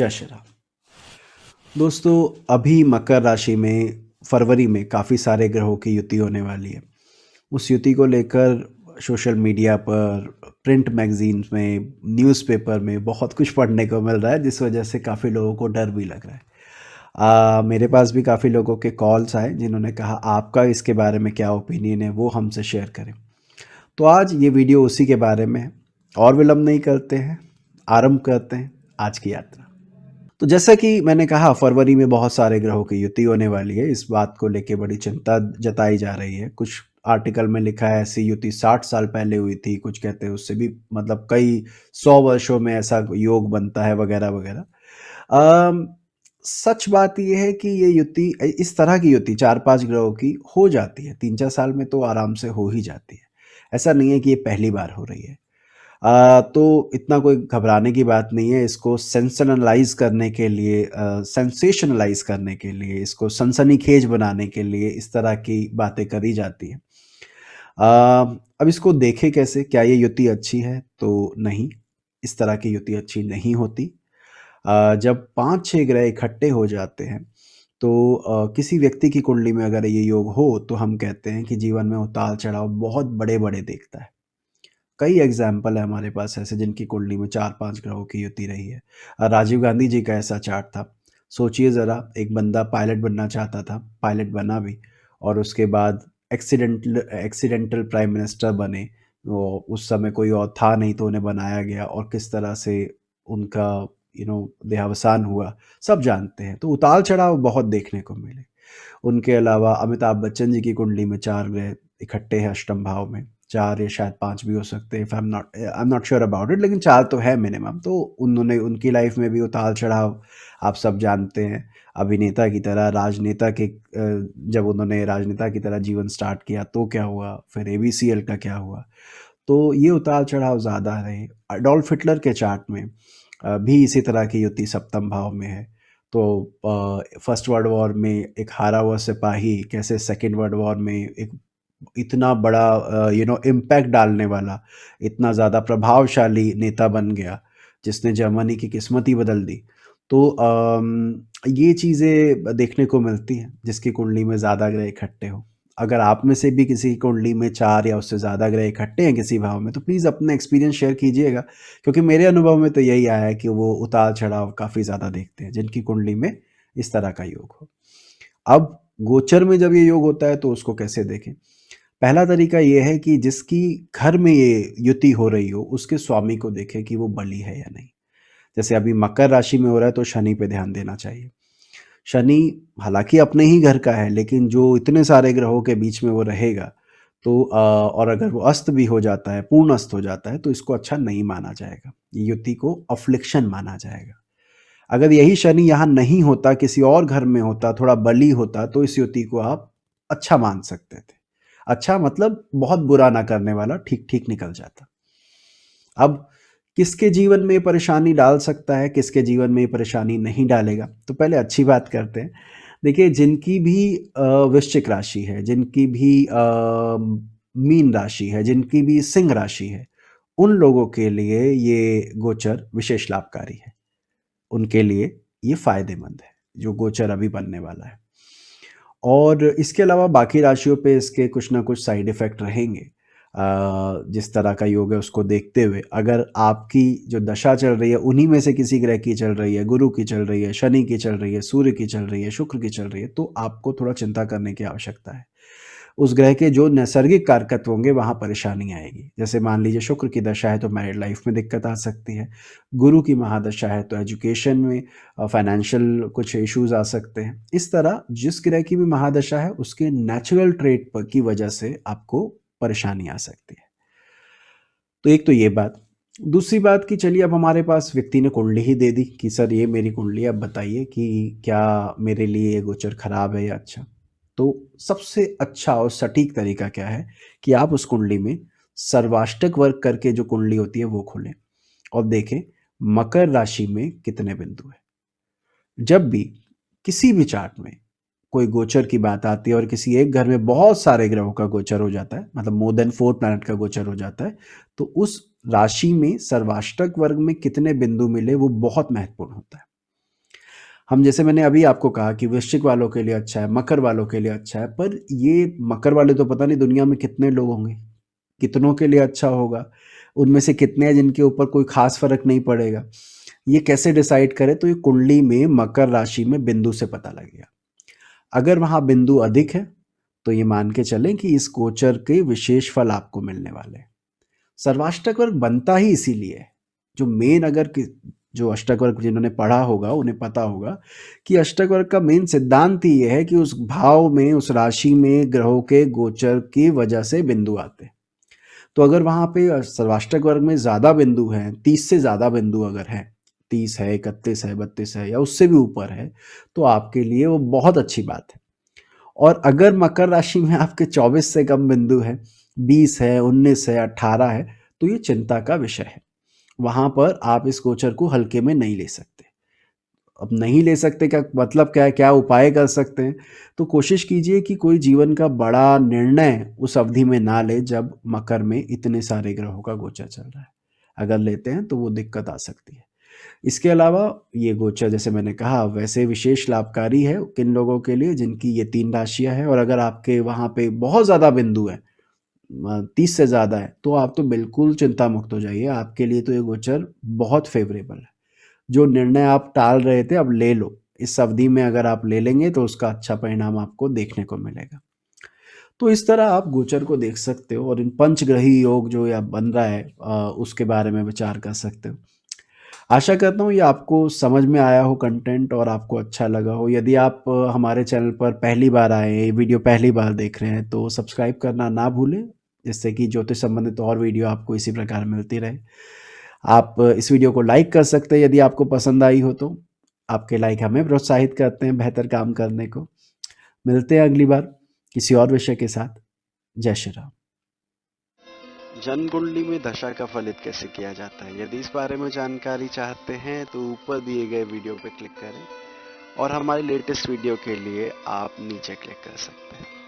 जय श्री राम। दोस्तों, अभी मकर राशि में फरवरी में काफ़ी सारे ग्रहों की युति होने वाली है। उस युति को लेकर सोशल मीडिया पर, प्रिंट मैगज़ीन्स में, न्यूज़पेपर में बहुत कुछ पढ़ने को मिल रहा है, जिस वजह से काफ़ी लोगों को डर भी लग रहा है। मेरे पास भी काफ़ी लोगों के कॉल्स आए जिन्होंने कहा आपका इसके बारे में क्या ओपिनियन है, वो हमसे शेयर करें। तो आज ये वीडियो उसी के बारे में है। और विलंब नहीं करते हैं, आरंभ करते हैं आज की यात्रा। तो जैसा कि मैंने कहा, फरवरी में बहुत सारे ग्रहों की युति होने वाली है। इस बात को लेके बड़ी चिंता जताई जा रही है। कुछ आर्टिकल में लिखा है ऐसी युति 60 साल पहले हुई थी, कुछ कहते हैं उससे भी मतलब कई 100 वर्षों में ऐसा योग बनता है वगैरह वगैरह। अम, सच बात ये है कि ये युति इस तरह की युति 4-5 ग्रहों की हो जाती है, 3-4 साल में तो आराम से हो ही जाती है। ऐसा नहीं है कि ये पहली बार हो रही है। तो इतना कोई घबराने की बात नहीं है। इसको सेंसेशनलाइज़ करने के लिए सेंसेशनलाइज़ करने के लिए, इसको सनसनीखेज बनाने के लिए इस तरह की बातें करी जाती हैं। अब इसको देखें कैसे? क्या ये युति अच्छी है? तो नहीं, इस तरह की युति अच्छी नहीं होती। जब 5-6 ग्रह इकट्ठे हो जाते हैं, तो किसी व्यक्ति की कुंडली में अगर ये योग हो, तो हम कहते हैं कि जीवन में उतार-चढ़ाव बहुत बड़े-बड़े देखता है। कई एग्जाम्पल है हमारे पास ऐसे जिनकी कुंडली में 4-5 ग्रहों की युति रही है। राजीव गांधी जी का ऐसा चार्ट था। सोचिए ज़रा, एक बंदा पायलट बनना चाहता था, पायलट बना भी, और उसके बाद एक्सीडेंटल प्राइम मिनिस्टर बने। वो उस समय कोई और था नहीं तो उन्हें बनाया गया, और किस तरह से उनका देहावसान हुआ, सब जानते हैं। तो उतार-चढ़ाव बहुत देखने को मिले। उनके अलावा अमिताभ बच्चन जी की कुंडली में 4 ग्रह इकट्ठे हैं अष्टम भाव में। 4 या शायद 5 भी हो सकते हैं, if I am not sure about it, लेकिन 4 तो है मिनिमम। तो उन्होंने उनकी लाइफ में भी उतार-चढ़ाव आप सब जानते हैं। अभिनेता की तरह, राजनेता के जब उन्होंने राजनेता की तरह जीवन स्टार्ट किया तो क्या हुआ, फिर एबीसीएल का क्या हुआ। तो ये उतार-चढ़ाव ज़्यादा रहे। एडोल्फ हिटलर के चार्ट में भी इसी तरह की युति सप्तम भाव में है। तो फर्स्ट वर्ल्ड वॉर में एक हारा हुआ सिपाही कैसे सेकंड वर्ल्ड वॉर में एक इतना बड़ा इम्पैक्ट डालने वाला, इतना ज़्यादा प्रभावशाली नेता बन गया, जिसने जर्मनी की किस्मत ही बदल दी। तो ये चीज़ें देखने को मिलती हैं जिसकी कुंडली में ज़्यादा ग्रह इकट्ठे हों। अगर आप में से भी किसी की कुंडली में 4 या उससे ज़्यादा ग्रह इकट्ठे हैं किसी भाव में, तो प्लीज़ अपना एक्सपीरियंस शेयर कीजिएगा, क्योंकि मेरे अनुभव में तो यही आया है कि वो उतार-चढ़ाव काफ़ी ज़्यादा देखते हैं, जिनकी कुंडली में इस तरह का योग हो। अब गोचर में जब ये योग होता है तो उसको कैसे देखें? पहला तरीका ये है कि जिसकी घर में ये युति हो रही हो, उसके स्वामी को देखें कि वो बली है या नहीं। जैसे अभी मकर राशि में हो रहा है तो शनि पे ध्यान देना चाहिए। शनि हालाँकि अपने ही घर का है, लेकिन जो इतने सारे ग्रहों के बीच में वो रहेगा, तो और अगर वो अस्त भी हो जाता है, पूर्ण अस्त हो जाता है, तो इसको अच्छा नहीं माना जाएगा। ये युति को अफ़्लिक्शन माना जाएगा। अगर यही शनि यहाँ नहीं होता, किसी और घर में होता, थोड़ा बली होता, तो इस युति को आप अच्छा मान सकते थे। अच्छा मतलब बहुत बुरा ना करने वाला, ठीक-ठीक निकल जाता। अब किसके जीवन में ये परेशानी डाल सकता है, किसके जीवन में ये परेशानी नहीं डालेगा? तो पहले अच्छी बात करते हैं। देखिए, जिनकी भी वृश्चिक राशि है, जिनकी भी मीन राशि है, जिनकी भी सिंह राशि है, उन लोगों के लिए ये गोचर विशेष लाभकारी है। उनके लिए ये फ़ायदेमंद है, जो गोचर अभी बनने वाला है। और इसके अलावा बाकी राशियों पे इसके कुछ ना कुछ साइड इफ़ेक्ट रहेंगे। जिस तरह का योग है उसको देखते हुए, अगर आपकी जो दशा चल रही है उन्हीं में से किसी ग्रह की चल रही है, गुरु की चल रही है, शनि की चल रही है, सूर्य की चल रही है, शुक्र की चल रही है, तो आपको थोड़ा चिंता करने की आवश्यकता है। उस ग्रह के जो नैसर्गिक कारकत्व होंगे वहाँ परेशानी आएगी। जैसे मान लीजिए शुक्र की दशा है तो मैरिड लाइफ में दिक्कत आ सकती है। गुरु की महादशा है तो एजुकेशन में फाइनेंशियल कुछ इश्यूज़ आ सकते हैं। इस तरह जिस ग्रह की भी महादशा है उसके नेचुरल ट्रेट प की वजह से आपको परेशानी आ सकती है। तो एक तो ये बात। दूसरी बात कि चलिए अब हमारे पास व्यक्ति ने कुंडली ही दे दी कि सर ये मेरी कुंडली है, अब बताइए कि क्या मेरे लिए ये गोचर खराब है या अच्छा? तो सबसे अच्छा और सटीक तरीका क्या है कि आप उस कुंडली में सर्वाष्टक वर्ग करके जो कुंडली होती है वो खोलें और देखें मकर राशि में कितने बिंदु हैं। जब भी किसी भी चार्ट में कोई गोचर की बात आती है और किसी एक घर में बहुत सारे ग्रहों का गोचर हो जाता है, मतलब मोर देन 4 प्लैनेट का गोचर हो जाता है, तो उस राशि में सर्वाष्टक वर्ग में कितने बिंदु मिले वो बहुत महत्वपूर्ण होता है। हम जैसे मैंने अभी आपको कहा कि वृश्चिक वालों के लिए अच्छा है, मकर वालों के लिए अच्छा है, पर ये मकर वाले तो पता नहीं दुनिया में कितने लोग होंगे, कितनों के लिए अच्छा होगा, उनमें से कितने हैं जिनके ऊपर कोई खास फ़र्क नहीं पड़ेगा। ये कैसे डिसाइड करें? तो ये कुंडली में मकर राशि में बिंदु से पता लगेगा। अगर वहाँ बिंदु अधिक है, तो ये मान के चलें कि इस गोचर के विशेष फल आपको मिलने वाले हैं। सर्वाष्टक वर्ग बनता ही इसीलिए है। जो मेन अगर जो अष्टक वर्ग जिन्होंने पढ़ा होगा उन्हें पता होगा कि अष्टक वर्ग का मेन सिद्धांत ही ये है कि उस भाव में, उस राशि में ग्रहों के गोचर की वजह से बिंदु आते हैं। तो अगर वहाँ पे सर्वाष्टक वर्ग में ज़्यादा बिंदु हैं, 30 से ज़्यादा बिंदु अगर हैं, 30 है, 31 है, 32 है या उससे भी ऊपर है, तो आपके लिए वो बहुत अच्छी बात है। और अगर मकर राशि में आपके 24 से कम बिंदु है, 20 है, 19 है, 18 है, तो ये चिंता का विषय है। वहाँ पर आप इस गोचर को हल्के में नहीं ले सकते। अब नहीं ले सकते क्या मतलब क्या है, क्या उपाय कर सकते हैं? तो कोशिश कीजिए कि कोई जीवन का बड़ा निर्णय उस अवधि में ना ले जब मकर में इतने सारे ग्रहों का गोचर चल रहा है। अगर लेते हैं तो वो दिक्कत आ सकती है। इसके अलावा ये गोचर जैसे मैंने कहा वैसे विशेष लाभकारी है किन लोगों के लिए जिनकी ये 3 राशियाँ हैं और अगर आपके वहाँ पे बहुत ज़्यादा बिंदु हैं 30 से ज़्यादा है, तो आप तो बिल्कुल चिंता मुक्त हो जाइए। आपके लिए तो ये गोचर बहुत फ़ेवरेबल है। जो निर्णय आप टाल रहे थे अब ले लो। इस अवधि में अगर आप ले लेंगे तो उसका अच्छा परिणाम आपको देखने को मिलेगा। तो इस तरह आप गोचर को देख सकते हो और इन पंचग्रही योग जो या बन रहा है उसके बारे में विचार कर सकते हो। आशा करता हूँ ये आपको समझ में आया हो कंटेंट और आपको अच्छा लगा हो। यदि आप हमारे चैनल पर पहली बार आए हैं, ये वीडियो पहली बार देख रहे हैं तो सब्सक्राइब करना ना भूलें, जिससे कि ज्योतिष संबंधित और वीडियो आपको इसी प्रकार मिलती रहे। आप इस वीडियो को लाइक कर सकते हैं यदि आपको पसंद आई हो तो। आपके लाइक हमें प्रोत्साहित करते हैं बेहतर काम करने को। मिलते हैं अगली बार किसी और विषय के साथ। जय श्री राम। जन्म कुंडली में दशा का फलित कैसे किया जाता है, यदि इस बारे में जानकारी चाहते हैं तो ऊपर दिए गए वीडियो पर क्लिक करें और हमारे लेटेस्ट वीडियो के लिए आप नीचे क्लिक कर सकते हैं।